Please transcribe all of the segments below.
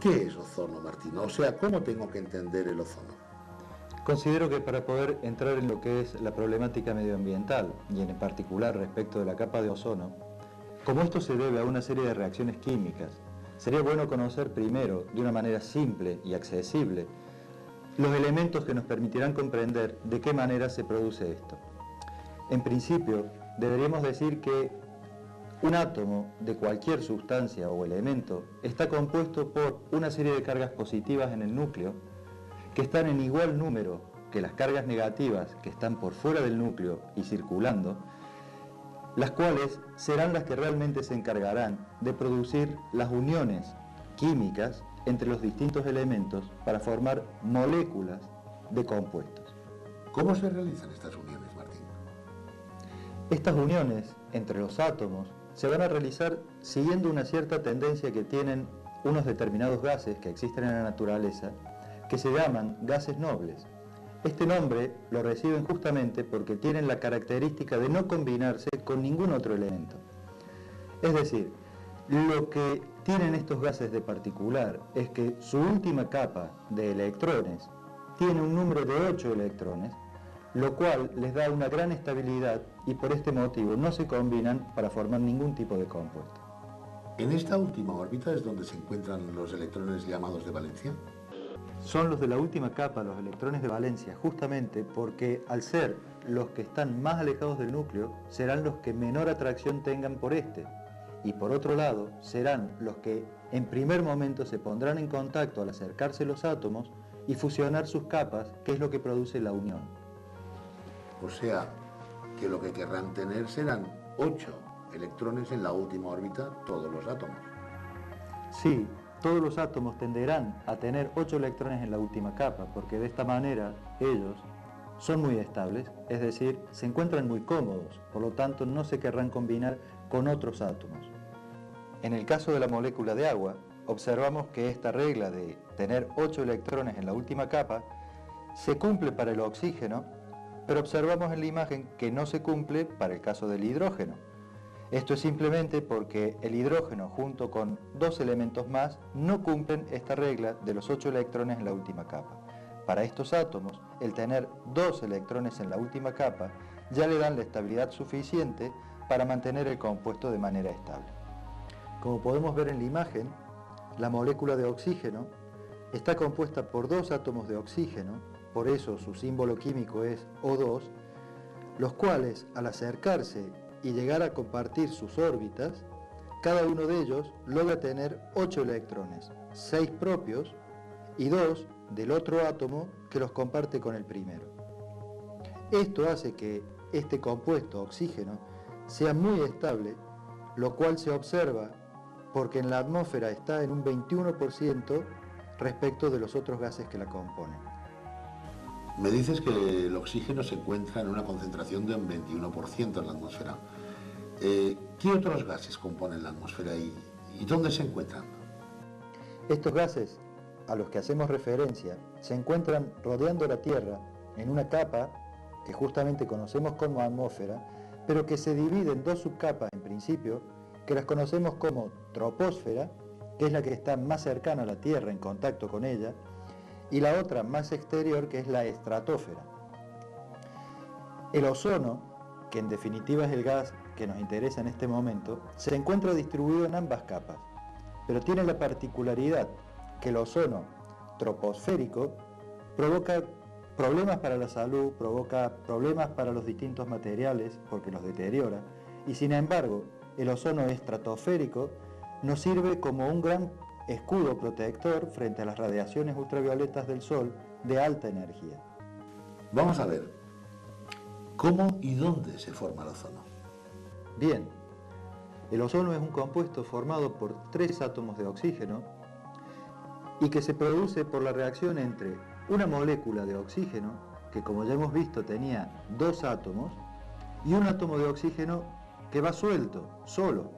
¿Qué es ozono, Martín? O sea, ¿cómo tengo que entender el ozono? Considero que para poder entrar en lo que es la problemática medioambiental, y en particular respecto de la capa de ozono, como esto se debe a una serie de reacciones químicas, sería bueno conocer primero, de una manera simple y accesible, los elementos que nos permitirán comprender de qué manera se produce esto. En principio, deberíamos decir que un átomo de cualquier sustancia o elemento está compuesto por una serie de cargas positivas en el núcleo que están en igual número que las cargas negativas que están por fuera del núcleo y circulando, las cuales serán las que realmente se encargarán de producir las uniones químicas entre los distintos elementos para formar moléculas de compuestos. ¿Cómo se realizan estas uniones, Martín? Estas uniones entre los átomos se van a realizar siguiendo una cierta tendencia que tienen unos determinados gases que existen en la naturaleza, que se llaman gases nobles. Este nombre lo reciben justamente porque tienen la característica de no combinarse con ningún otro elemento. Es decir, lo que tienen estos gases de particular es que su última capa de electrones tiene un número de 8 electrones, lo cual les da una gran estabilidad y por este motivo no se combinan para formar ningún tipo de compuesto. ¿En esta última órbita es donde se encuentran los electrones llamados de valencia? Son los de la última capa, los electrones de valencia, justamente porque al ser los que están más alejados del núcleo, serán los que menor atracción tengan por este. Y por otro lado, serán los que en primer momento se pondrán en contacto al acercarse los átomos y fusionar sus capas, que es lo que produce la unión. O sea, que lo que querrán tener serán 8 electrones en la última órbita, todos los átomos. Sí, todos los átomos tenderán a tener 8 electrones en la última capa, porque de esta manera ellos son muy estables, es decir, se encuentran muy cómodos, por lo tanto no se querrán combinar con otros átomos. En el caso de la molécula de agua, observamos que esta regla de tener 8 electrones en la última capa se cumple para el oxígeno, pero observamos en la imagen que no se cumple para el caso del hidrógeno. Esto es simplemente porque el hidrógeno junto con 2 elementos más no cumplen esta regla de los 8 electrones en la última capa. Para estos átomos, el tener 2 electrones en la última capa ya le dan la estabilidad suficiente para mantener el compuesto de manera estable. Como podemos ver en la imagen, la molécula de oxígeno está compuesta por 2 átomos de oxígeno, por eso su símbolo químico es O2, los cuales al acercarse y llegar a compartir sus órbitas, cada uno de ellos logra tener 8 electrones, 6 propios y 2 del otro átomo que los comparte con el primero. Esto hace que este compuesto oxígeno sea muy estable, lo cual se observa porque en la atmósfera está en un 21% respecto de los otros gases que la componen. Me dices que el oxígeno se encuentra en una concentración de un 21% en la atmósfera. ¿Qué otros gases componen la atmósfera y dónde se encuentran? Estos gases a los que hacemos referencia se encuentran rodeando la Tierra en una capa que justamente conocemos como atmósfera, pero que se divide en 2 subcapas en principio, que las conocemos como troposfera, que es la que está más cercana a la Tierra en contacto con ella, y la otra más exterior, que es la estratosfera. El ozono, que en definitiva es el gas que nos interesa en este momento, se encuentra distribuido en ambas capas, pero tiene la particularidad que el ozono troposférico provoca problemas para la salud, provoca problemas para los distintos materiales porque los deteriora, y sin embargo el ozono estratosférico nos sirve como un gran escudo protector frente a las radiaciones ultravioletas del Sol de alta energía. Vamos a ver, ¿cómo y dónde se forma el ozono? Bien, el ozono es un compuesto formado por 3 átomos de oxígeno y que se produce por la reacción entre una molécula de oxígeno, que como ya hemos visto tenía 2 átomos, y un átomo de oxígeno que va suelto, solo.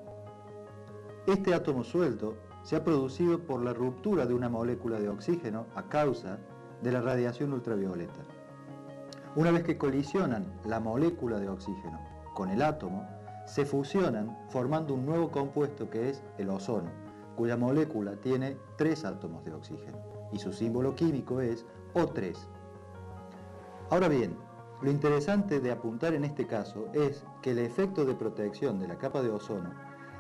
Este átomo suelto se ha producido por la ruptura de una molécula de oxígeno a causa de la radiación ultravioleta. Una vez que colisionan la molécula de oxígeno con el átomo, se fusionan formando un nuevo compuesto que es el ozono. cuya molécula tiene 3 átomos de oxígeno y su símbolo químico es O3. Ahora bien, lo interesante de apuntar en este caso es que el efecto de protección de la capa de ozono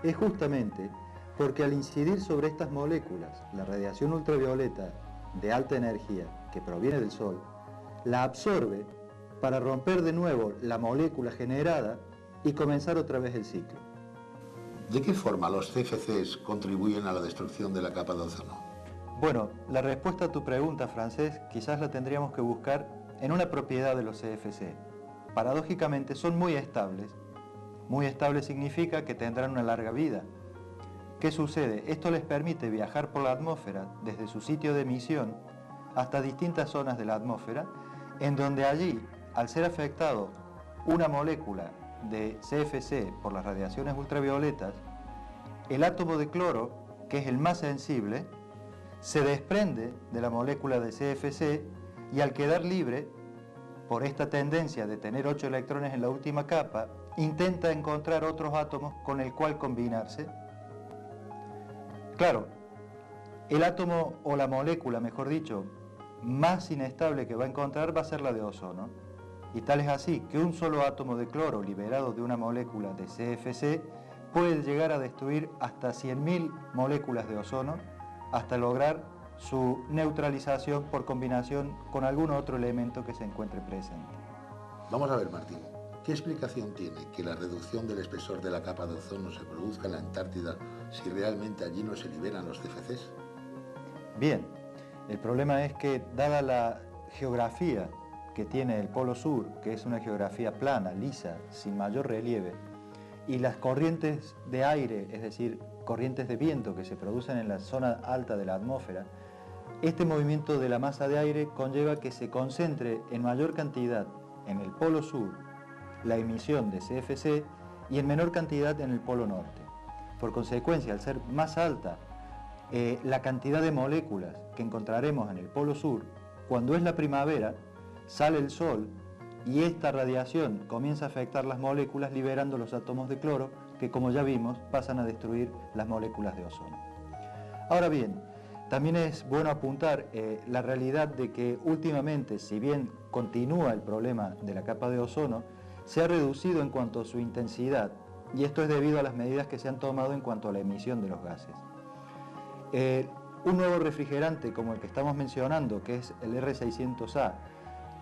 es justamente porque al incidir sobre estas moléculas, la radiación ultravioleta de alta energía que proviene del Sol, la absorbe para romper de nuevo la molécula generada y comenzar otra vez el ciclo. ¿De qué forma los CFCs contribuyen a la destrucción de la capa de ozono? Bueno, la respuesta a tu pregunta, Francés, quizás la tendríamos que buscar en una propiedad de los CFC. Paradójicamente son muy estables. Muy estable significa que tendrán una larga vida. ¿Qué sucede? Esto les permite viajar por la atmósfera desde su sitio de emisión hasta distintas zonas de la atmósfera, en donde allí, al ser afectado una molécula de CFC por las radiaciones ultravioletas, el átomo de cloro, que es el más sensible, se desprende de la molécula de CFC y al quedar libre, por esta tendencia de tener 8 electrones en la última capa, intenta encontrar otros átomos con el cual combinarse. Claro, el átomo o la molécula, mejor dicho, más inestable que va a encontrar va a ser la de ozono. Y tal es así que un solo átomo de cloro liberado de una molécula de CFC puede llegar a destruir hasta 100.000 moléculas de ozono hasta lograr su neutralización por combinación con algún otro elemento que se encuentre presente. Vamos a ver, Martín, ¿qué explicación tiene que la reducción del espesor de la capa de ozono se produzca en la Antártida si realmente allí no se liberan los CFCs? Bien, el problema es que dada la geografía que tiene el Polo Sur, que es una geografía plana, lisa, sin mayor relieve, y las corrientes de aire, es decir, corrientes de viento que se producen en la zona alta de la atmósfera, este movimiento de la masa de aire conlleva que se concentre en mayor cantidad en el Polo Sur la emisión de CFC y en menor cantidad en el Polo Norte. Por consecuencia, al ser más alta la cantidad de moléculas que encontraremos en el Polo Sur, cuando es la primavera, sale el sol y esta radiación comienza a afectar las moléculas liberando los átomos de cloro que, como ya vimos, pasan a destruir las moléculas de ozono. Ahora bien, también es bueno apuntar la realidad de que últimamente, si bien continúa el problema de la capa de ozono, se ha reducido en cuanto a su intensidad, y esto es debido a las medidas que se han tomado en cuanto a la emisión de los gases. Un nuevo refrigerante como el que estamos mencionando, que es el R600A,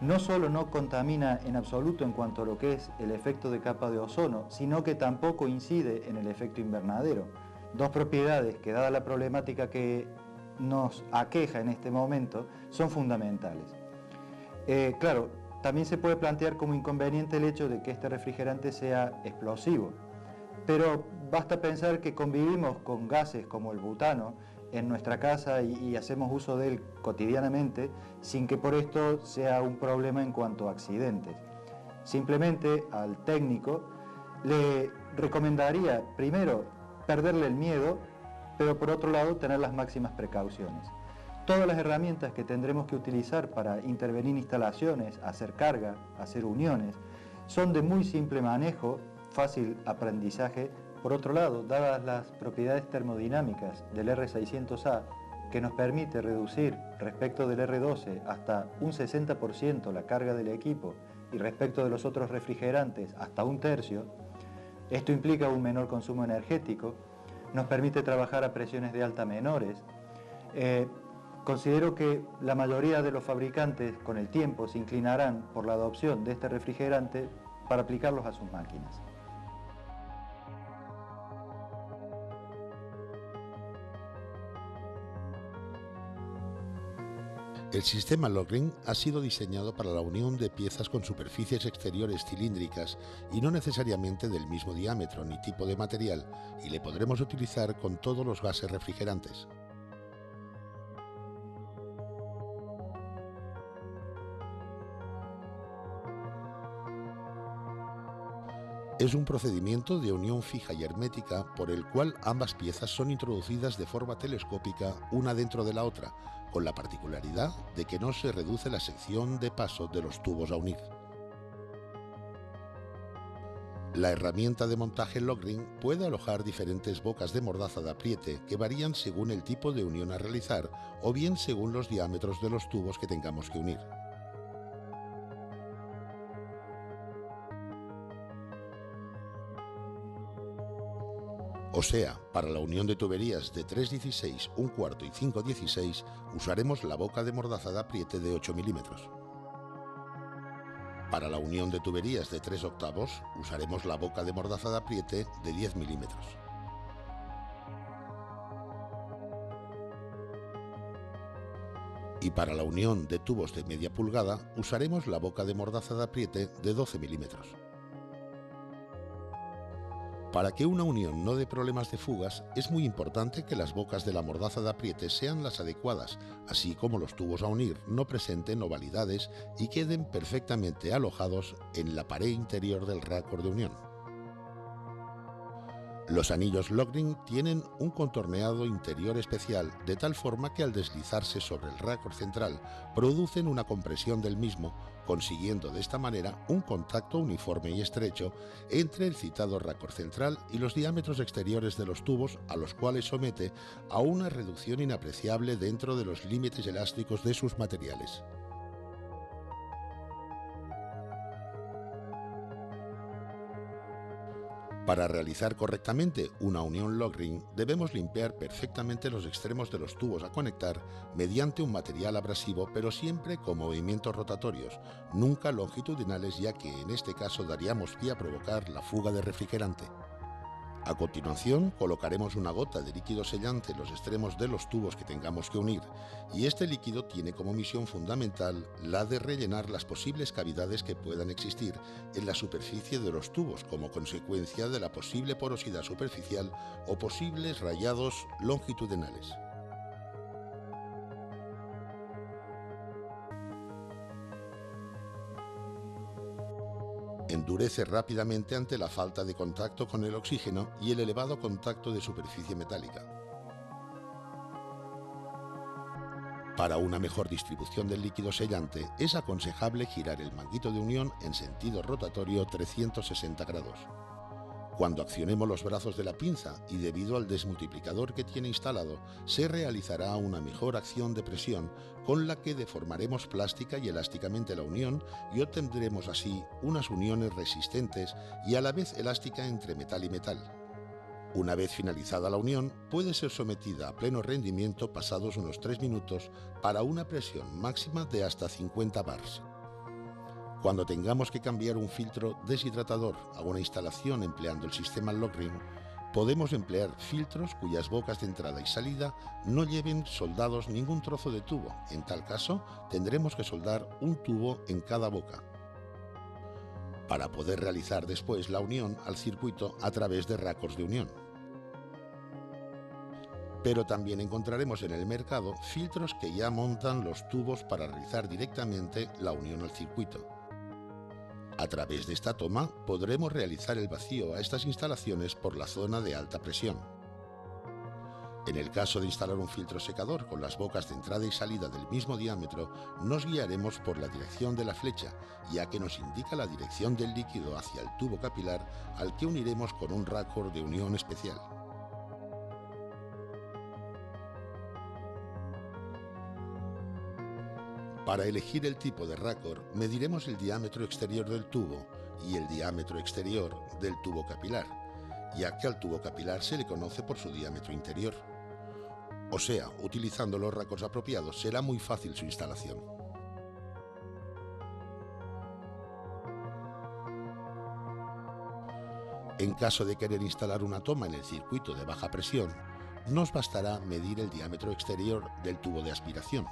no solo no contamina en absoluto en cuanto a lo que es el efecto de capa de ozono, sino que tampoco incide en el efecto invernadero. Dos propiedades que, dada la problemática que nos aqueja en este momento, son fundamentales. Claro, también se puede plantear como inconveniente el hecho de que este refrigerante sea explosivo, pero basta pensar que convivimos con gases como el butano en nuestra casa y hacemos uso de él cotidianamente sin que por esto sea un problema en cuanto a accidentes. Simplemente al técnico le recomendaría primero perderle el miedo, pero por otro lado tener las máximas precauciones. Todas las herramientas que tendremos que utilizar para intervenir en instalaciones, hacer carga, hacer uniones, son de muy simple manejo, fácil aprendizaje. Por otro lado, dadas las propiedades termodinámicas del R600A, que nos permite reducir respecto del R12 hasta un 60% la carga del equipo y respecto de los otros refrigerantes hasta un tercio, esto implica un menor consumo energético, nos permite trabajar a presiones de alta menores. Considero que la mayoría de los fabricantes con el tiempo se inclinarán por la adopción de este refrigerante para aplicarlos a sus máquinas. El sistema Lockring ha sido diseñado para la unión de piezas con superficies exteriores cilíndricas y no necesariamente del mismo diámetro ni tipo de material, y le podremos utilizar con todos los gases refrigerantes. Es un procedimiento de unión fija y hermética por el cual ambas piezas son introducidas de forma telescópica una dentro de la otra, con la particularidad de que no se reduce la sección de paso de los tubos a unir. La herramienta de montaje Lockring puede alojar diferentes bocas de mordaza de apriete que varían según el tipo de unión a realizar o bien según los diámetros de los tubos que tengamos que unir. O sea, para la unión de tuberías de 3,16, 1/4 y 5,16 usaremos la boca de mordaza de apriete de 8 milímetros. Para la unión de tuberías de 3/8 usaremos la boca de mordaza de apriete de 10 milímetros. Y para la unión de tubos de media pulgada usaremos la boca de mordaza de apriete de 12 milímetros. Para que una unión no dé problemas de fugas, es muy importante que las bocas de la mordaza de apriete sean las adecuadas, así como los tubos a unir no presenten ovalidades y queden perfectamente alojados en la pared interior del raccord de unión. Los anillos Lockring tienen un contorneado interior especial, de tal forma que al deslizarse sobre el raccord central producen una compresión del mismo, consiguiendo de esta manera un contacto uniforme y estrecho entre el citado raccord central y los diámetros exteriores de los tubos, a los cuales somete a una reducción inapreciable dentro de los límites elásticos de sus materiales. Para realizar correctamente una unión Lockring debemos limpiar perfectamente los extremos de los tubos a conectar mediante un material abrasivo, pero siempre con movimientos rotatorios, nunca longitudinales, ya que en este caso daríamos pie a provocar la fuga de refrigerante. A continuación colocaremos una gota de líquido sellante en los extremos de los tubos que tengamos que unir, y este líquido tiene como misión fundamental la de rellenar las posibles cavidades que puedan existir en la superficie de los tubos como consecuencia de la posible porosidad superficial o posibles rayados longitudinales. Endurece rápidamente ante la falta de contacto con el oxígeno y el elevado contacto de superficie metálica. Para una mejor distribución del líquido sellante es aconsejable girar el manguito de unión en sentido rotatorio 360 grados. Cuando accionemos los brazos de la pinza y debido al desmultiplicador que tiene instalado, se realizará una mejor acción de presión con la que deformaremos plástica y elásticamente la unión y obtendremos así unas uniones resistentes y a la vez elástica entre metal y metal. Una vez finalizada la unión, puede ser sometida a pleno rendimiento pasados unos 3 minutos para una presión máxima de hasta 50 bars. Cuando tengamos que cambiar un filtro deshidratador a una instalación empleando el sistema Lockring, podemos emplear filtros cuyas bocas de entrada y salida no lleven soldados ningún trozo de tubo. En tal caso, tendremos que soldar un tubo en cada boca, para poder realizar después la unión al circuito a través de raccords de unión. Pero también encontraremos en el mercado filtros que ya montan los tubos para realizar directamente la unión al circuito. A través de esta toma podremos realizar el vacío a estas instalaciones por la zona de alta presión. En el caso de instalar un filtro secador con las bocas de entrada y salida del mismo diámetro, nos guiaremos por la dirección de la flecha, ya que nos indica la dirección del líquido hacia el tubo capilar al que uniremos con un raccord de unión especial. Para elegir el tipo de raccord, mediremos el diámetro exterior del tubo y el diámetro exterior del tubo capilar, ya que al tubo capilar se le conoce por su diámetro interior. O sea, utilizando los raccords apropiados será muy fácil su instalación. En caso de querer instalar una toma en el circuito de baja presión, nos bastará medir el diámetro exterior del tubo de aspiración.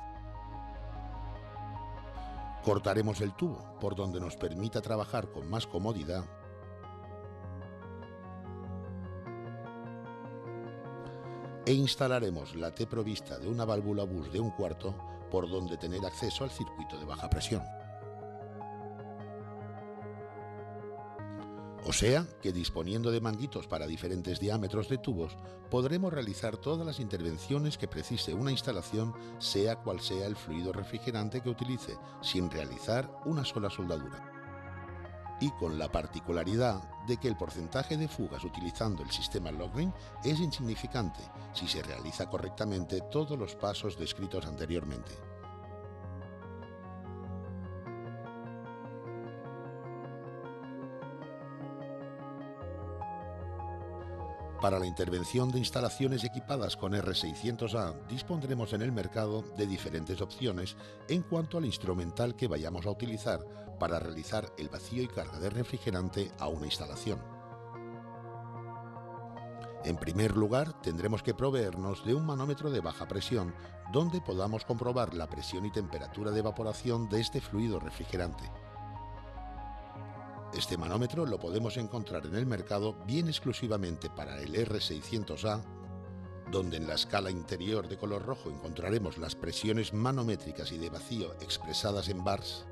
Cortaremos el tubo por donde nos permita trabajar con más comodidad e instalaremos la T provista de una válvula bus de 1/4 por donde tener acceso al circuito de baja presión. O sea que disponiendo de manguitos para diferentes diámetros de tubos, podremos realizar todas las intervenciones que precise una instalación, sea cual sea el fluido refrigerante que utilice, sin realizar una sola soldadura. y con la particularidad de que el porcentaje de fugas utilizando el sistema Lockring es insignificante si se realiza correctamente todos los pasos descritos anteriormente. Para la intervención de instalaciones equipadas con R600A dispondremos en el mercado de diferentes opciones en cuanto al instrumental que vayamos a utilizar para realizar el vacío y carga de refrigerante a una instalación. En primer lugar, tendremos que proveernos de un manómetro de baja presión donde podamos comprobar la presión y temperatura de evaporación de este fluido refrigerante. Este manómetro lo podemos encontrar en el mercado bien exclusivamente para el R600A, donde en la escala interior de color rojo encontraremos las presiones manométricas y de vacío expresadas en bars,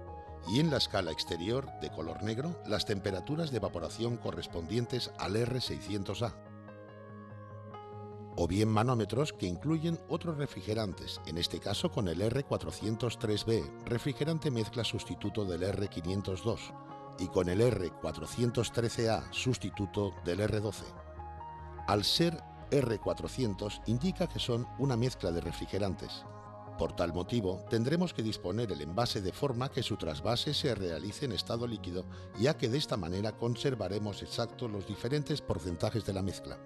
y en la escala exterior de color negro las temperaturas de evaporación correspondientes al R600A. O bien manómetros que incluyen otros refrigerantes, en este caso con el R403B, refrigerante mezcla sustituto del R502, y con el R413A, sustituto del R12. Al ser R400 indica que son una mezcla de refrigerantes. Por tal motivo, tendremos que disponer el envase de forma que su trasvase se realice en estado líquido, ya que de esta manera conservaremos exactos los diferentes porcentajes de la mezcla.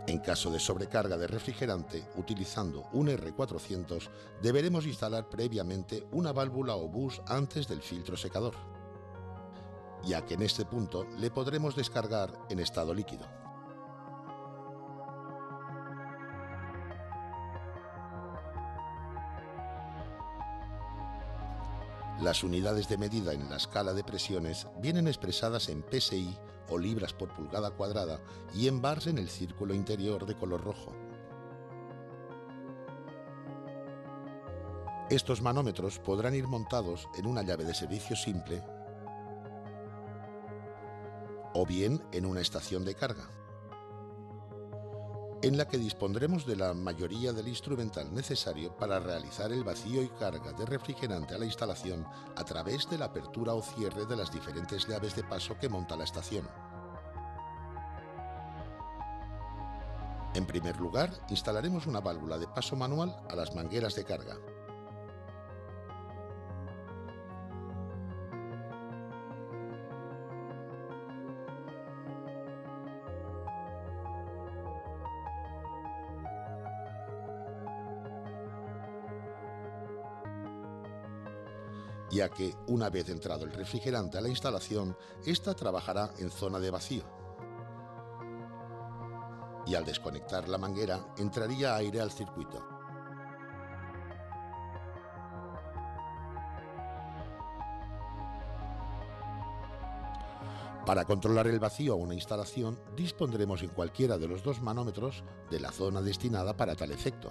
En caso de sobrecarga de refrigerante, utilizando un R400, deberemos instalar previamente una válvula o bus antes del filtro secador, ya que en este punto le podremos descargar en estado líquido. Las unidades de medida en la escala de presiones vienen expresadas en PSI o libras por pulgada cuadrada y en bars en el círculo interior de color rojo. Estos manómetros podrán ir montados en una llave de servicio simple o bien en una estación de carga, en la que dispondremos de la mayoría del instrumental necesario para realizar el vacío y carga de refrigerante a la instalación a través de la apertura o cierre de las diferentes llaves de paso que monta la estación. En primer lugar, instalaremos una válvula de paso manual a las mangueras de carga. Ya que, una vez entrado el refrigerante a la instalación, ésta trabajará en zona de vacío. Y al desconectar la manguera, entraría aire al circuito. Para controlar el vacío a una instalación, dispondremos en cualquiera de los dos manómetros de la zona destinada para tal efecto,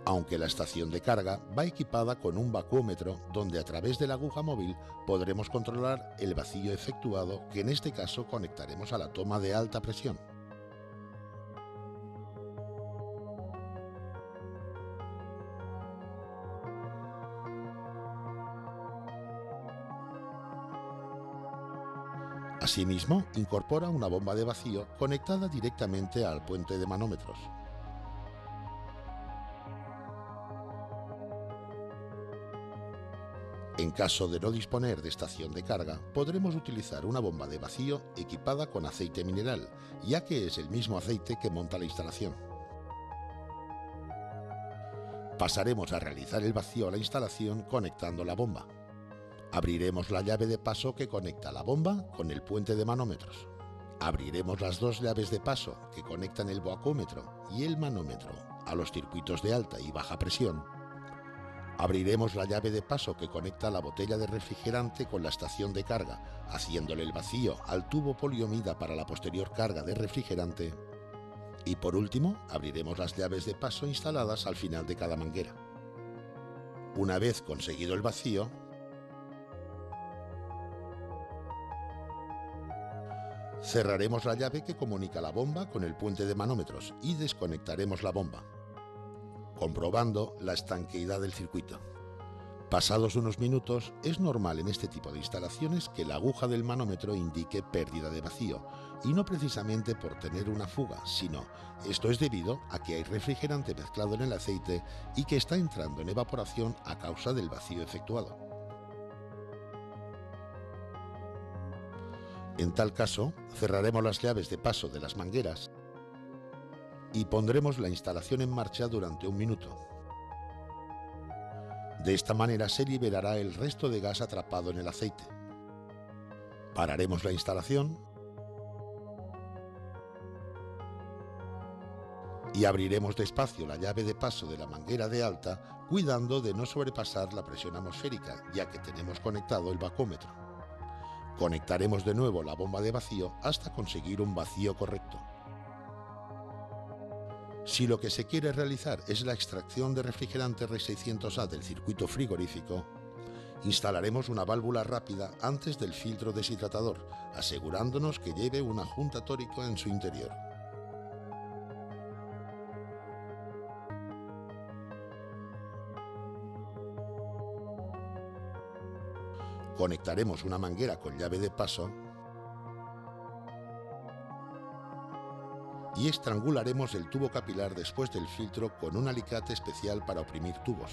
aunque la estación de carga va equipada con un vacuómetro donde a través de la aguja móvil podremos controlar el vacío efectuado, que en este caso conectaremos a la toma de alta presión. Asimismo, incorpora una bomba de vacío conectada directamente al puente de manómetros. En caso de no disponer de estación de carga, podremos utilizar una bomba de vacío equipada con aceite mineral, ya que es el mismo aceite que monta la instalación. Pasaremos a realizar el vacío a la instalación conectando la bomba. Abriremos la llave de paso que conecta la bomba con el puente de manómetros. Abriremos las dos llaves de paso que conectan el vacuómetro y el manómetro a los circuitos de alta y baja presión. Abriremos la llave de paso que conecta la botella de refrigerante con la estación de carga, haciéndole el vacío al tubo poliomida para la posterior carga de refrigerante. Y por último, abriremos las llaves de paso instaladas al final de cada manguera. Una vez conseguido el vacío, cerraremos la llave que comunica la bomba con el puente de manómetros y desconectaremos la bomba, comprobando la estanqueidad del circuito. Pasados unos minutos, es normal en este tipo de instalaciones que la aguja del manómetro indique pérdida de vacío, y no precisamente por tener una fuga, sino esto es debido a que hay refrigerante mezclado en el aceite y que está entrando en evaporación a causa del vacío efectuado. En tal caso, cerraremos las llaves de paso de las mangueras y pondremos la instalación en marcha durante un minuto. De esta manera se liberará el resto de gas atrapado en el aceite. Pararemos la instalación y abriremos despacio la llave de paso de la manguera de alta, cuidando de no sobrepasar la presión atmosférica, ya que tenemos conectado el vacúmetro. Conectaremos de nuevo la bomba de vacío hasta conseguir un vacío correcto. Si lo que se quiere realizar es la extracción de refrigerante R600A del circuito frigorífico, instalaremos una válvula rápida antes del filtro deshidratador, asegurándonos que lleve una junta tórica en su interior. Conectaremos una manguera con llave de paso y estrangularemos el tubo capilar después del filtro con un alicate especial para oprimir tubos.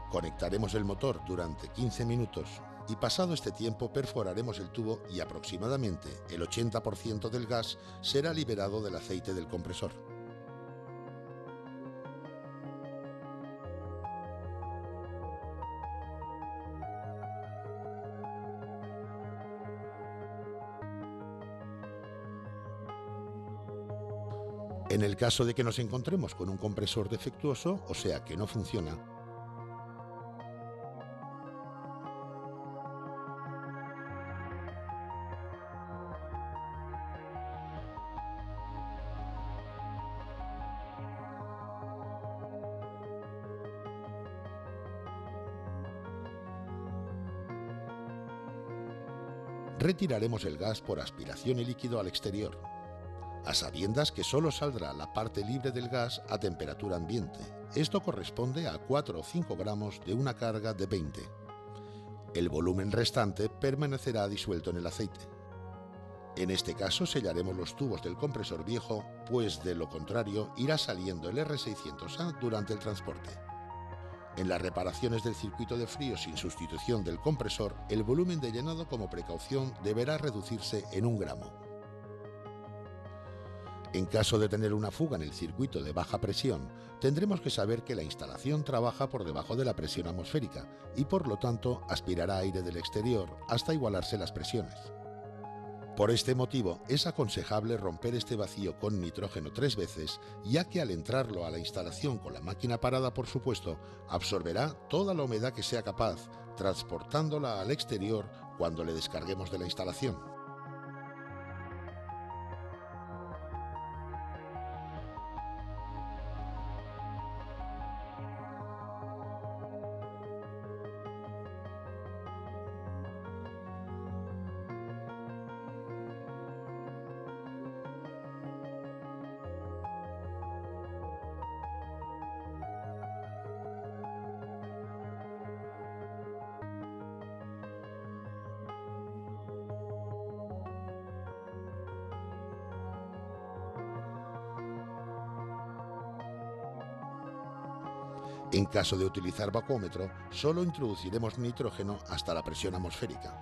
Conectaremos el motor durante 15 minutos y pasado este tiempo perforaremos el tubo y aproximadamente el 80% del gas será liberado del aceite del compresor. En el caso de que nos encontremos con un compresor defectuoso, o sea que no funciona, retiraremos el gas por aspiración y líquido al exterior, a sabiendas que solo saldrá la parte libre del gas a temperatura ambiente. Esto corresponde a 4 o 5 gramos de una carga de 20. El volumen restante permanecerá disuelto en el aceite. En este caso sellaremos los tubos del compresor viejo, pues de lo contrario irá saliendo el R600A durante el transporte. En las reparaciones del circuito de frío sin sustitución del compresor, el volumen de llenado como precaución deberá reducirse en 1 gramo. En caso de tener una fuga en el circuito de baja presión, tendremos que saber que la instalación trabaja por debajo de la presión atmosférica y por lo tanto aspirará aire del exterior hasta igualarse las presiones. Por este motivo es aconsejable romper este vacío con nitrógeno 3 veces, ya que al entrarlo a la instalación con la máquina parada, por supuesto, absorberá toda la humedad que sea capaz, transportándola al exterior cuando le descarguemos de la instalación. En caso de utilizar vacúmetro, solo introduciremos nitrógeno hasta la presión atmosférica.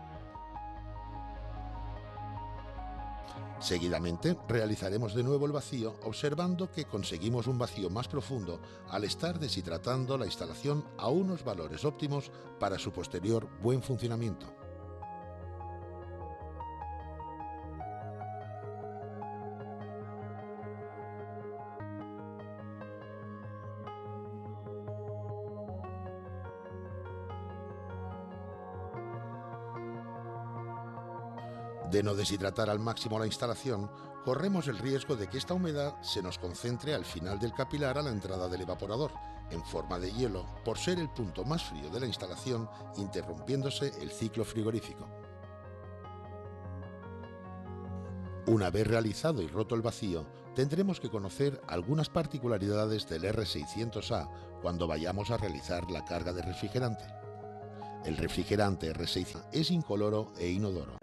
Seguidamente, realizaremos de nuevo el vacío, observando que conseguimos un vacío más profundo al estar deshidratando la instalación a unos valores óptimos para su posterior buen funcionamiento. De no deshidratar al máximo la instalación, corremos el riesgo de que esta humedad se nos concentre al final del capilar a la entrada del evaporador, en forma de hielo, por ser el punto más frío de la instalación, interrumpiéndose el ciclo frigorífico. Una vez realizado y roto el vacío, tendremos que conocer algunas particularidades del R600A cuando vayamos a realizar la carga de refrigerante. El refrigerante R6 es incoloro e inodoro.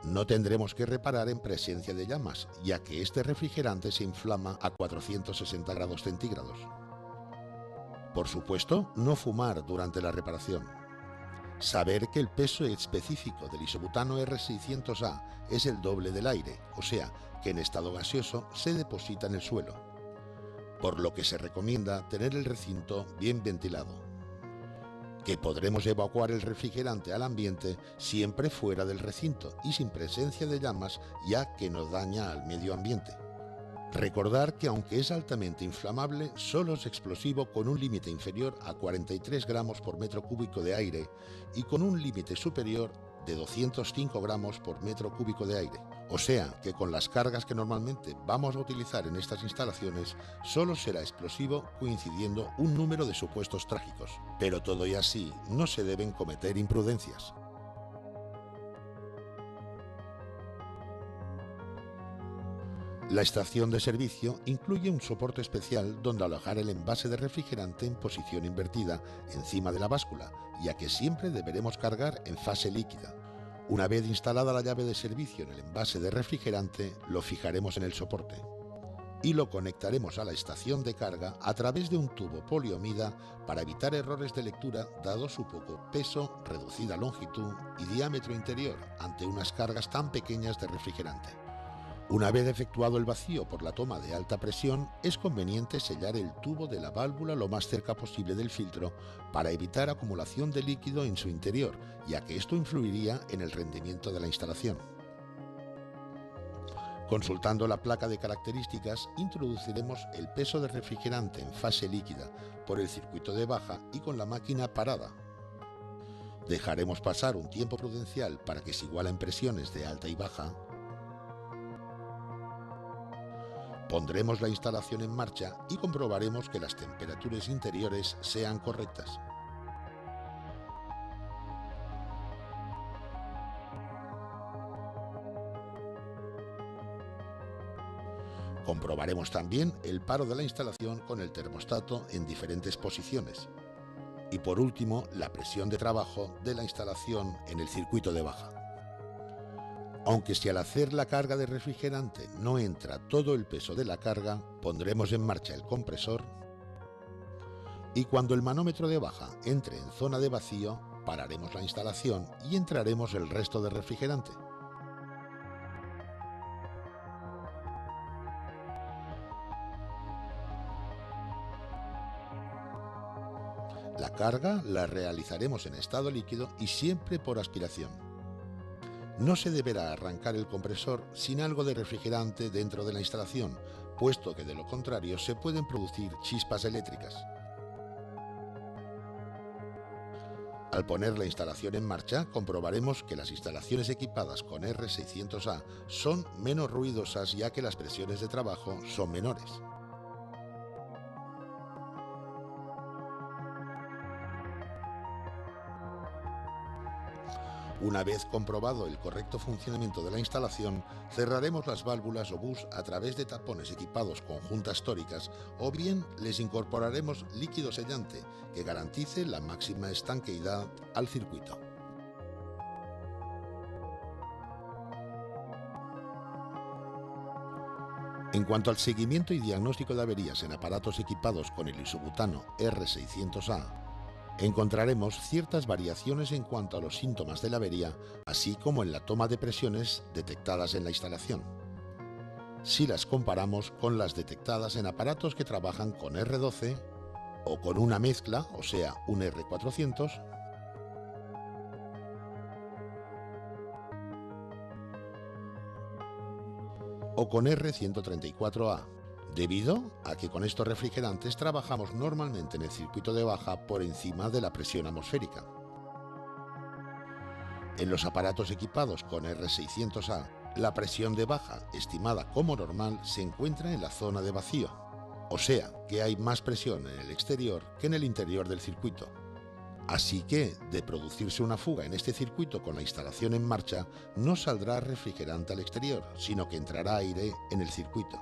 No tendremos que reparar en presencia de llamas, ya que este refrigerante se inflama a 460 grados centígrados. Por supuesto, no fumar durante la reparación. Saber que el peso específico del isobutano R600A es el doble del aire, o sea, que en estado gaseoso se deposita en el suelo, por lo que se recomienda tener el recinto bien ventilado. Que podremos evacuar el refrigerante al ambiente siempre fuera del recinto y sin presencia de llamas, ya que no daña al medio ambiente. Recordar que aunque es altamente inflamable, solo es explosivo con un límite inferior a 43 gramos por metro cúbico de aire y con un límite superior de 205 gramos por metro cúbico de aire. O sea que con las cargas que normalmente vamos a utilizar en estas instalaciones, solo será explosivo coincidiendo un número de supuestos trágicos. Pero todo y así, no se deben cometer imprudencias. La estación de servicio incluye un soporte especial donde alojar el envase de refrigerante en posición invertida encima de la báscula, ya que siempre deberemos cargar en fase líquida. Una vez instalada la llave de servicio en el envase de refrigerante, lo fijaremos en el soporte y lo conectaremos a la estación de carga a través de un tubo poliomida para evitar errores de lectura dado su poco peso, reducida longitud y diámetro interior ante unas cargas tan pequeñas de refrigerante. Una vez efectuado el vacío por la toma de alta presión, es conveniente sellar el tubo de la válvula lo más cerca posible del filtro para evitar acumulación de líquido en su interior, ya que esto influiría en el rendimiento de la instalación. Consultando la placa de características, introduciremos el peso de refrigerante en fase líquida por el circuito de baja y con la máquina parada. Dejaremos pasar un tiempo prudencial para que se igualen presiones de alta y baja. Pondremos la instalación en marcha y comprobaremos que las temperaturas interiores sean correctas. Comprobaremos también el paro de la instalación con el termostato en diferentes posiciones. Y por último, la presión de trabajo de la instalación en el circuito de baja. Aunque si al hacer la carga de refrigerante no entra todo el peso de la carga, pondremos en marcha el compresor y cuando el manómetro de baja entre en zona de vacío, pararemos la instalación y entraremos el resto de refrigerante. La carga la realizaremos en estado líquido y siempre por aspiración. No se deberá arrancar el compresor sin algo de refrigerante dentro de la instalación, puesto que de lo contrario se pueden producir chispas eléctricas. Al poner la instalación en marcha, comprobaremos que las instalaciones equipadas con R600A son menos ruidosas ya que las presiones de trabajo son menores. Una vez comprobado el correcto funcionamiento de la instalación, cerraremos las válvulas o bus a través de tapones equipados con juntas tóricas o bien les incorporaremos líquido sellante que garantice la máxima estanqueidad al circuito. En cuanto al seguimiento y diagnóstico de averías en aparatos equipados con el isobutano R600A, encontraremos ciertas variaciones en cuanto a los síntomas de la avería, así como en la toma de presiones detectadas en la instalación, si las comparamos con las detectadas en aparatos que trabajan con R12 o con una mezcla, o sea, un R400, o con R134A, debido a que con estos refrigerantes trabajamos normalmente en el circuito de baja por encima de la presión atmosférica. En los aparatos equipados con R600A, la presión de baja, estimada como normal, se encuentra en la zona de vacío, o sea que hay más presión en el exterior que en el interior del circuito. Así que, de producirse una fuga en este circuito con la instalación en marcha, no saldrá refrigerante al exterior, sino que entrará aire en el circuito.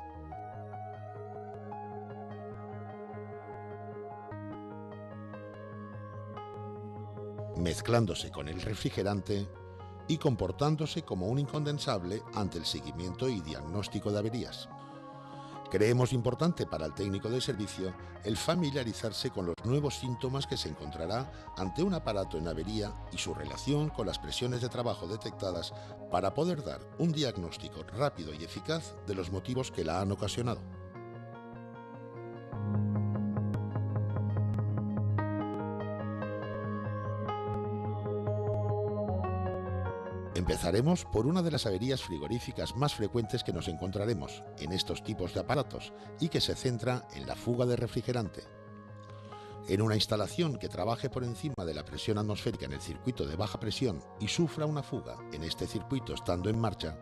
mezclándose con el refrigerante y comportándose como un incondensable ante el seguimiento y diagnóstico de averías. Creemos importante para el técnico de servicio el familiarizarse con los nuevos síntomas que se encontrará ante un aparato en avería y su relación con las presiones de trabajo detectadas para poder dar un diagnóstico rápido y eficaz de los motivos que la han ocasionado. Empezaremos por una de las averías frigoríficas más frecuentes que nos encontraremos en estos tipos de aparatos y que se centra en la fuga de refrigerante. En una instalación que trabaje por encima de la presión atmosférica en el circuito de baja presión y sufra una fuga en este circuito estando en marcha,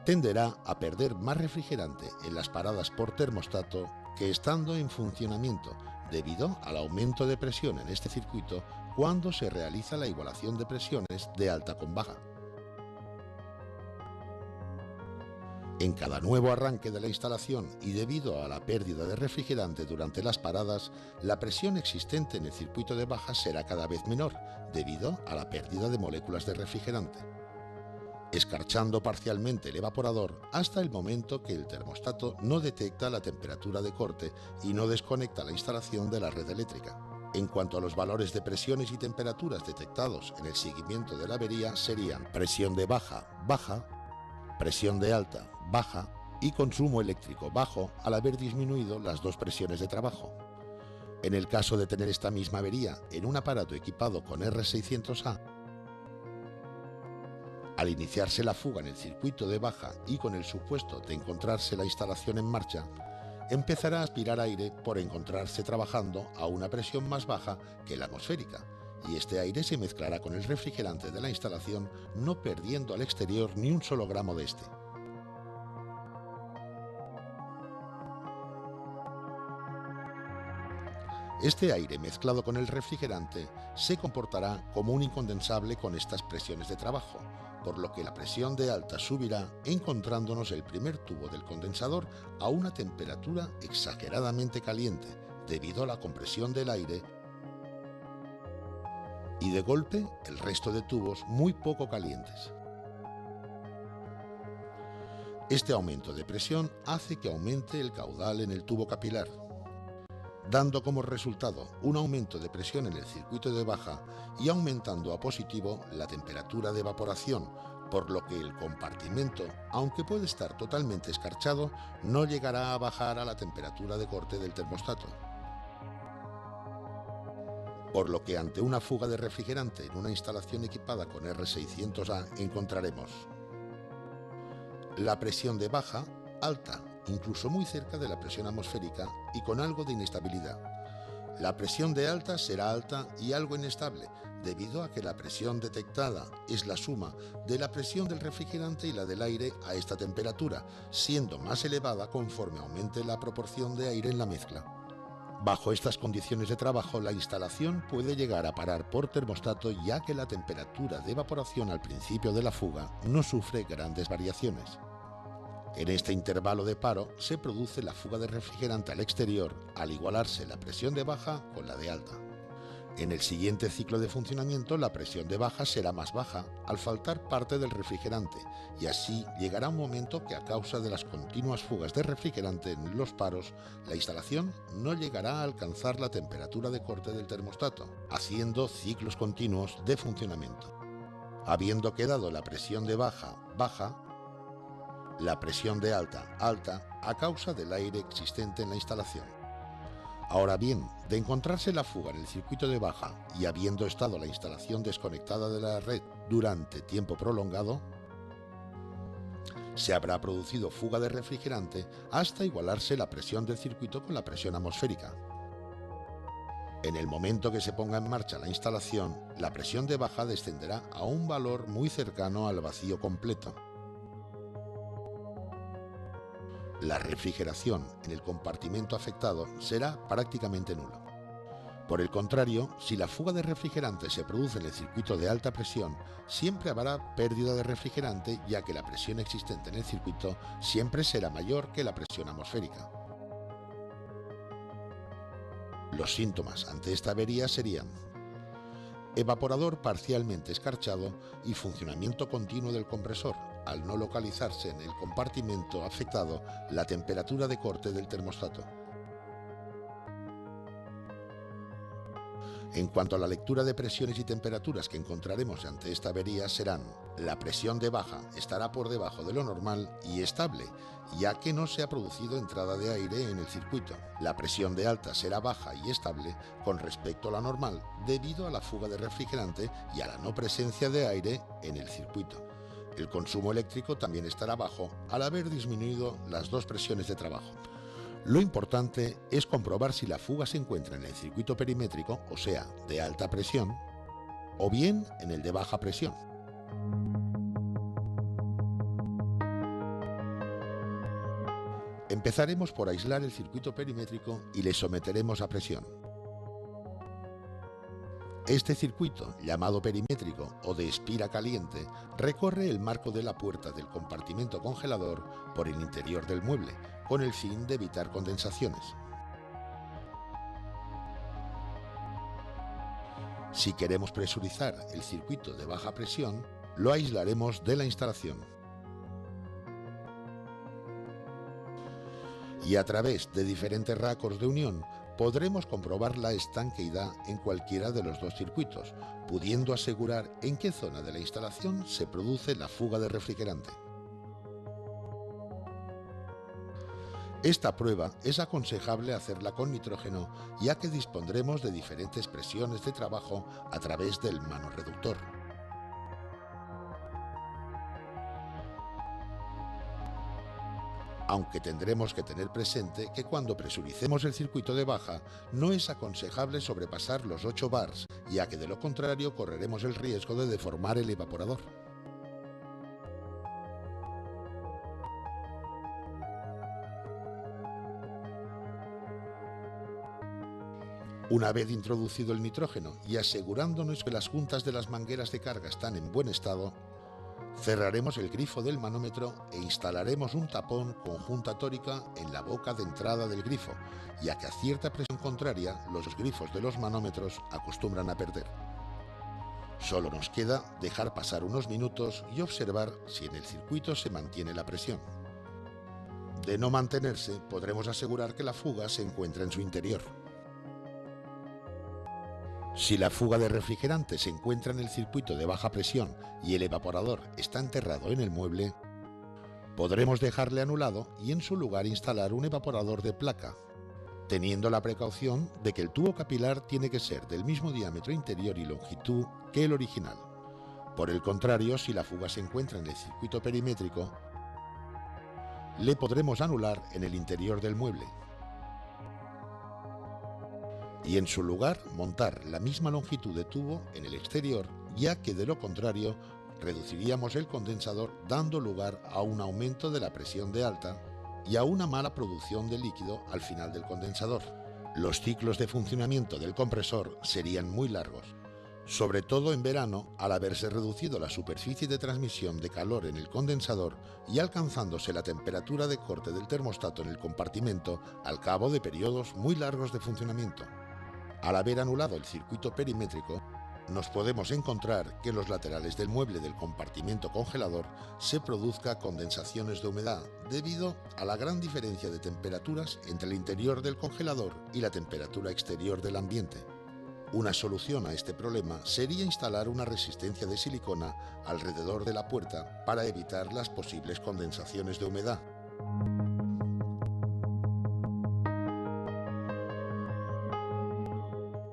tenderá a perder más refrigerante en las paradas por termostato que estando en funcionamiento, debido al aumento de presión en este circuito cuando se realiza la igualación de presiones de alta con baja. En cada nuevo arranque de la instalación y debido a la pérdida de refrigerante durante las paradas, la presión existente en el circuito de baja será cada vez menor debido a la pérdida de moléculas de refrigerante, escarchando parcialmente el evaporador hasta el momento que el termostato no detecta la temperatura de corte y no desconecta la instalación de la red eléctrica. En cuanto a los valores de presiones y temperaturas detectados en el seguimiento de la avería serían presión de baja, baja, presión de alta, baja y consumo eléctrico bajo al haber disminuido las dos presiones de trabajo. En el caso de tener esta misma avería en un aparato equipado con R600A, al iniciarse la fuga en el circuito de baja y con el supuesto de encontrarse la instalación en marcha, empezará a aspirar aire por encontrarse trabajando a una presión más baja que la atmosférica, y este aire se mezclará con el refrigerante de la instalación, no perdiendo al exterior ni un solo gramo de este. Este aire mezclado con el refrigerante se comportará como un incondensable con estas presiones de trabajo, por lo que la presión de alta subirá encontrándonos el primer tubo del condensador a una temperatura exageradamente caliente debido a la compresión del aire y de golpe el resto de tubos muy poco calientes. Este aumento de presión hace que aumente el caudal en el tubo capilar, dando como resultado un aumento de presión en el circuito de baja y aumentando a positivo la temperatura de evaporación, por lo que el compartimento, aunque puede estar totalmente escarchado, no llegará a bajar a la temperatura de corte del termostato. Por lo que ante una fuga de refrigerante en una instalación equipada con R600A encontraremos la presión de baja alta, incluso muy cerca de la presión atmosférica y con algo de inestabilidad. La presión de alta será alta y algo inestable, debido a que la presión detectada es la suma de la presión del refrigerante y la del aire a esta temperatura, siendo más elevada conforme aumente la proporción de aire en la mezcla. Bajo estas condiciones de trabajo, la instalación puede llegar a parar por termostato, ya que la temperatura de evaporación al principio de la fuga no sufre grandes variaciones. En este intervalo de paro se produce la fuga de refrigerante al exterior al igualarse la presión de baja con la de alta. En el siguiente ciclo de funcionamiento la presión de baja será más baja al faltar parte del refrigerante y así llegará un momento que a causa de las continuas fugas de refrigerante en los paros, la instalación no llegará a alcanzar la temperatura de corte del termostato, haciendo ciclos continuos de funcionamiento. Habiendo quedado la presión de baja baja, la presión de alta alta a causa del aire existente en la instalación. Ahora bien, de encontrarse la fuga en el circuito de baja y habiendo estado la instalación desconectada de la red durante tiempo prolongado, se habrá producido fuga de refrigerante hasta igualarse la presión del circuito con la presión atmosférica. En el momento que se ponga en marcha la instalación, la presión de baja descenderá a un valor muy cercano al vacío completo. La refrigeración en el compartimento afectado será prácticamente nula. Por el contrario, si la fuga de refrigerante se produce en el circuito de alta presión, siempre habrá pérdida de refrigerante, ya que la presión existente en el circuito siempre será mayor que la presión atmosférica. Los síntomas ante esta avería serían evaporador parcialmente escarchado y funcionamiento continuo del compresor, al no localizarse en el compartimento afectado la temperatura de corte del termostato. En cuanto a la lectura de presiones y temperaturas que encontraremos ante esta avería serán: la presión de baja estará por debajo de lo normal y estable, ya que no se ha producido entrada de aire en el circuito. La presión de alta será baja y estable con respecto a la normal debido a la fuga de refrigerante y a la no presencia de aire en el circuito. El consumo eléctrico también estará bajo al haber disminuido las dos presiones de trabajo. Lo importante es comprobar si la fuga se encuentra en el circuito perimétrico, o sea, de alta presión, o bien en el de baja presión. Empezaremos por aislar el circuito perimétrico y le someteremos a presión. Este circuito, llamado perimétrico o de espira caliente, recorre el marco de la puerta del compartimento congelador por el interior del mueble, con el fin de evitar condensaciones. Si queremos presurizar el circuito de baja presión, lo aislaremos de la instalación. Y a través de diferentes racos de unión, podremos comprobar la estanqueidad en cualquiera de los dos circuitos, pudiendo asegurar en qué zona de la instalación se produce la fuga de refrigerante. Esta prueba es aconsejable hacerla con nitrógeno, ya que dispondremos de diferentes presiones de trabajo a través del manorreductor. Aunque tendremos que tener presente que cuando presuricemos el circuito de baja no es aconsejable sobrepasar los 8 bars, ya que de lo contrario correremos el riesgo de deformar el evaporador. Una vez introducido el nitrógeno y asegurándonos que las juntas de las mangueras de carga están en buen estado, cerraremos el grifo del manómetro e instalaremos un tapón con junta tórica en la boca de entrada del grifo, ya que a cierta presión contraria los grifos de los manómetros acostumbran a perder. Solo nos queda dejar pasar unos minutos y observar si en el circuito se mantiene la presión. De no mantenerse, podremos asegurar que la fuga se encuentra en su interior. Si la fuga de refrigerante se encuentra en el circuito de baja presión y el evaporador está enterrado en el mueble, podremos dejarle anulado y en su lugar instalar un evaporador de placa, teniendo la precaución de que el tubo capilar tiene que ser del mismo diámetro interior y longitud que el original. Por el contrario, si la fuga se encuentra en el circuito perimétrico, le podremos anular en el interior del mueble y en su lugar montar la misma longitud de tubo en el exterior, ya que de lo contrario reduciríamos el condensador dando lugar a un aumento de la presión de alta y a una mala producción de líquido al final del condensador. Los ciclos de funcionamiento del compresor serían muy largos, sobre todo en verano al haberse reducido la superficie de transmisión de calor en el condensador y alcanzándose la temperatura de corte del termostato en el compartimento al cabo de periodos muy largos de funcionamiento. Al haber anulado el circuito perimétrico, nos podemos encontrar que en los laterales del mueble del compartimento congelador se produzca condensaciones de humedad debido a la gran diferencia de temperaturas entre el interior del congelador y la temperatura exterior del ambiente. Una solución a este problema sería instalar una resistencia de silicona alrededor de la puerta para evitar las posibles condensaciones de humedad.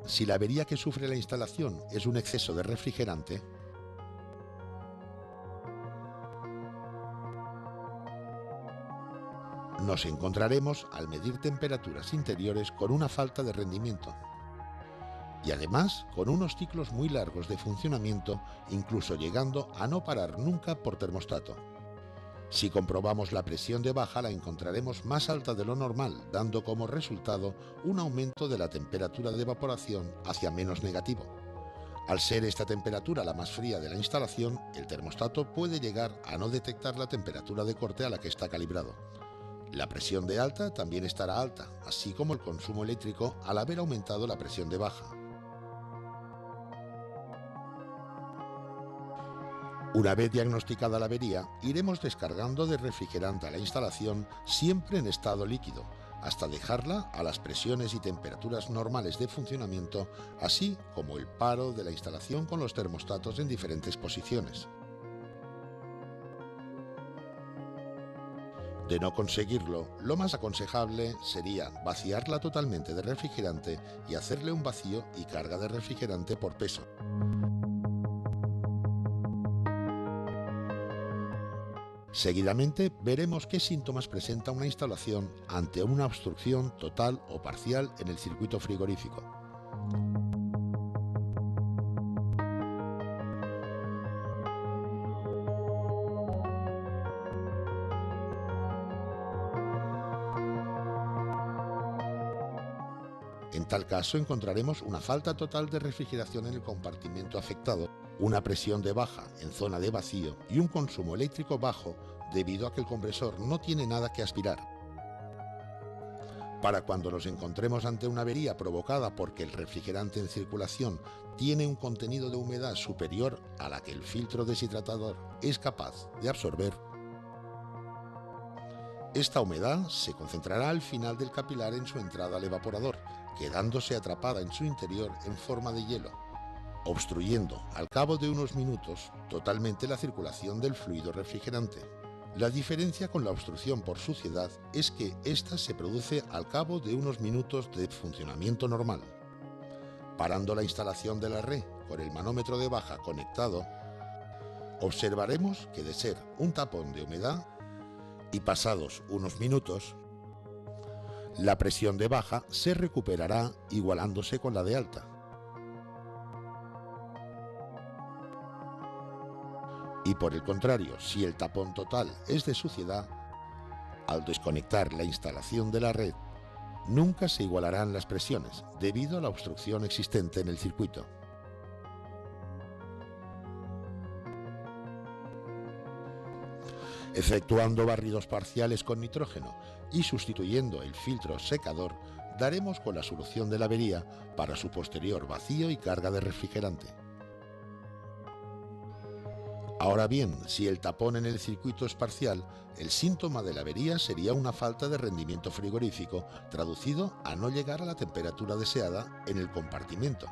Si la avería que sufre la instalación es un exceso de refrigerante, nos encontraremos al medir temperaturas interiores con una falta de rendimiento y además con unos ciclos muy largos de funcionamiento, incluso llegando a no parar nunca por termostato. Si comprobamos la presión de baja, la encontraremos más alta de lo normal, dando como resultado un aumento de la temperatura de evaporación hacia menos negativo. Al ser esta temperatura la más fría de la instalación, el termostato puede llegar a no detectar la temperatura de corte a la que está calibrado. La presión de alta también estará alta, así como el consumo eléctrico al haber aumentado la presión de baja. Una vez diagnosticada la avería, iremos descargando de refrigerante a la instalación siempre en estado líquido, hasta dejarla a las presiones y temperaturas normales de funcionamiento, así como el paro de la instalación con los termostatos en diferentes posiciones. De no conseguirlo, lo más aconsejable sería vaciarla totalmente de refrigerante y hacerle un vacío y carga de refrigerante por peso. Seguidamente veremos qué síntomas presenta una instalación ante una obstrucción total o parcial en el circuito frigorífico. En tal caso encontraremos una falta total de refrigeración en el compartimento afectado, una presión de baja en zona de vacío y un consumo eléctrico bajo debido a que el compresor no tiene nada que aspirar. Para cuando nos encontremos ante una avería provocada porque el refrigerante en circulación tiene un contenido de humedad superior a la que el filtro deshidratador es capaz de absorber, esta humedad se concentrará al final del capilar en su entrada al evaporador, quedándose atrapada en su interior en forma de hielo, obstruyendo al cabo de unos minutos totalmente la circulación del fluido refrigerante. La diferencia con la obstrucción por suciedad es que ésta se produce al cabo de unos minutos de funcionamiento normal. Parando la instalación de la red con el manómetro de baja conectado, observaremos que de ser un tapón de humedad y pasados unos minutos, la presión de baja se recuperará igualándose con la de alta. Y por el contrario, si el tapón total es de suciedad, al desconectar la instalación de la red, nunca se igualarán las presiones debido a la obstrucción existente en el circuito. Efectuando barridos parciales con nitrógeno y sustituyendo el filtro secador, daremos con la solución de la avería para su posterior vacío y carga de refrigerante. Ahora bien, si el tapón en el circuito es parcial, el síntoma de la avería sería una falta de rendimiento frigorífico, traducido a no llegar a la temperatura deseada en el compartimento,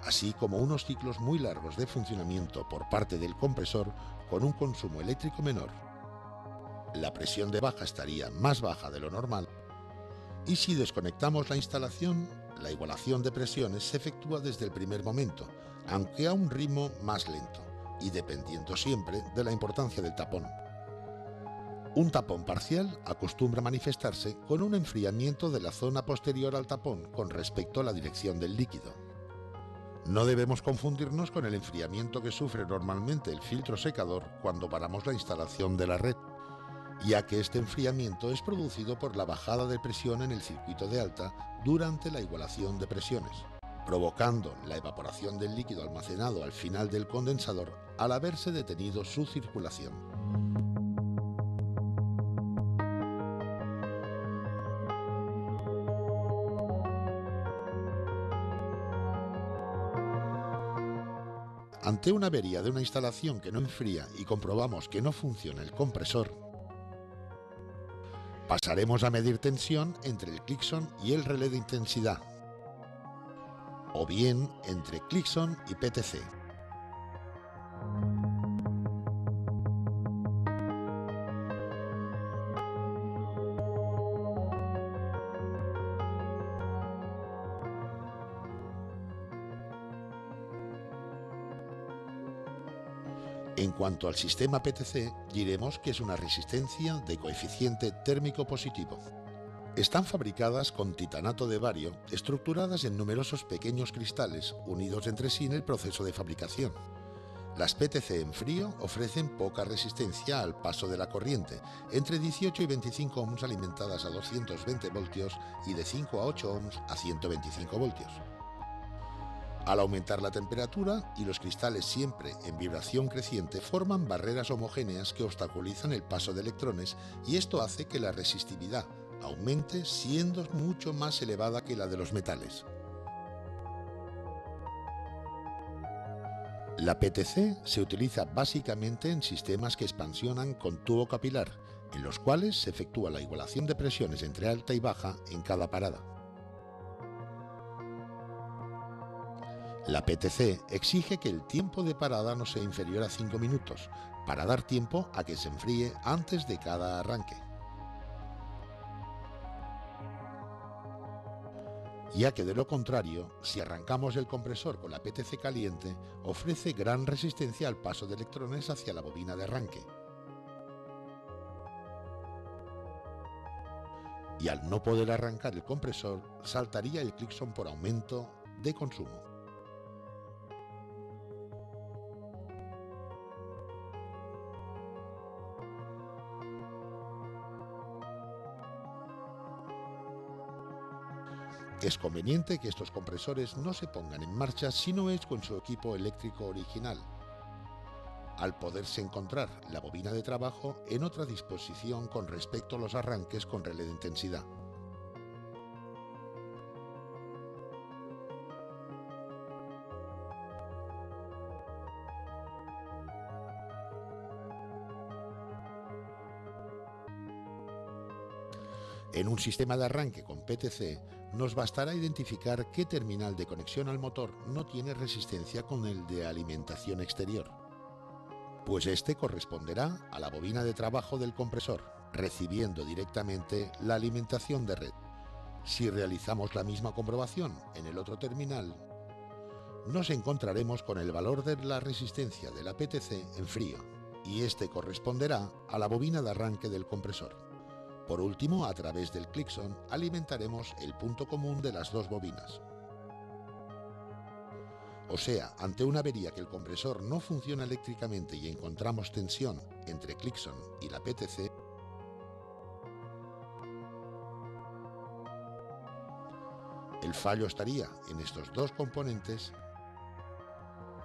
así como unos ciclos muy largos de funcionamiento por parte del compresor con un consumo eléctrico menor. La presión de baja estaría más baja de lo normal y si desconectamos la instalación, la igualación de presiones se efectúa desde el primer momento, aunque a un ritmo más lento y dependiendo siempre de la importancia del tapón. Un tapón parcial acostumbra manifestarse con un enfriamiento de la zona posterior al tapón con respecto a la dirección del líquido. No debemos confundirnos con el enfriamiento que sufre normalmente el filtro secador cuando paramos la instalación de la red, ya que este enfriamiento es producido por la bajada de presión en el circuito de alta durante la igualación de presiones, provocando la evaporación del líquido almacenado al final del condensador al haberse detenido su circulación. Ante una avería de una instalación que no enfría y comprobamos que no funciona el compresor, pasaremos a medir tensión entre el Clixon y el relé de intensidad, o bien entre Clixon y PTC. En cuanto al sistema PTC, diremos que es una resistencia de coeficiente térmico positivo. Están fabricadas con titanato de bario, estructuradas en numerosos pequeños cristales unidos entre sí en el proceso de fabricación. Las PTC en frío ofrecen poca resistencia al paso de la corriente, entre 18 y 25 ohms alimentadas a 220 voltios y de 5 a 8 ohms a 125 voltios. Al aumentar la temperatura y los cristales siempre en vibración creciente forman barreras homogéneas que obstaculizan el paso de electrones y esto hace que la resistividad aumente siendo mucho más elevada que la de los metales. La PTC se utiliza básicamente en sistemas que expansionan con tubo capilar, en los cuales se efectúa la igualación de presiones entre alta y baja en cada parada. La PTC exige que el tiempo de parada no sea inferior a 5 minutos, para dar tiempo a que se enfríe antes de cada arranque, ya que de lo contrario, si arrancamos el compresor con la PTC caliente, ofrece gran resistencia al paso de electrones hacia la bobina de arranque. Y al no poder arrancar el compresor, saltaría el Clixon por aumento de consumo. Es conveniente que estos compresores no se pongan en marcha si no es con su equipo eléctrico original, al poderse encontrar la bobina de trabajo en otra disposición con respecto a los arranques con relé de intensidad. En un sistema de arranque con PTC, nos bastará identificar qué terminal de conexión al motor no tiene resistencia con el de alimentación exterior, pues este corresponderá a la bobina de trabajo del compresor, recibiendo directamente la alimentación de red. Si realizamos la misma comprobación en el otro terminal, nos encontraremos con el valor de la resistencia de la PTC en frío, y este corresponderá a la bobina de arranque del compresor. Por último, a través del Clixon alimentaremos el punto común de las dos bobinas. O sea, ante una avería que el compresor no funciona eléctricamente y encontramos tensión entre Clixon y la PTC, el fallo estaría en estos dos componentes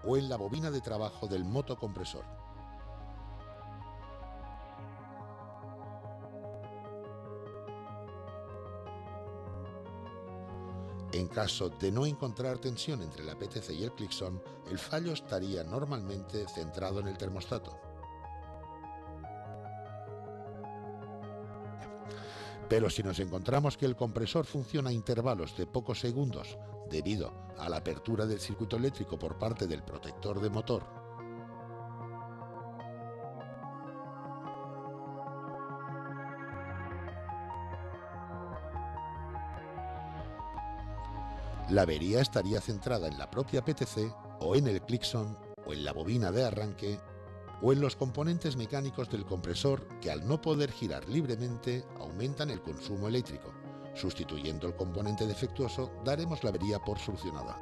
o en la bobina de trabajo del motocompresor. En caso de no encontrar tensión entre la PTC y el Clixon, el fallo estaría normalmente centrado en el termostato. Pero si nos encontramos que el compresor funciona a intervalos de pocos segundos debido a la apertura del circuito eléctrico por parte del protector de motor, la avería estaría centrada en la propia PTC o en el Clixon o en la bobina de arranque o en los componentes mecánicos del compresor que al no poder girar libremente aumentan el consumo eléctrico. Sustituyendo el componente defectuoso daremos la avería por solucionada.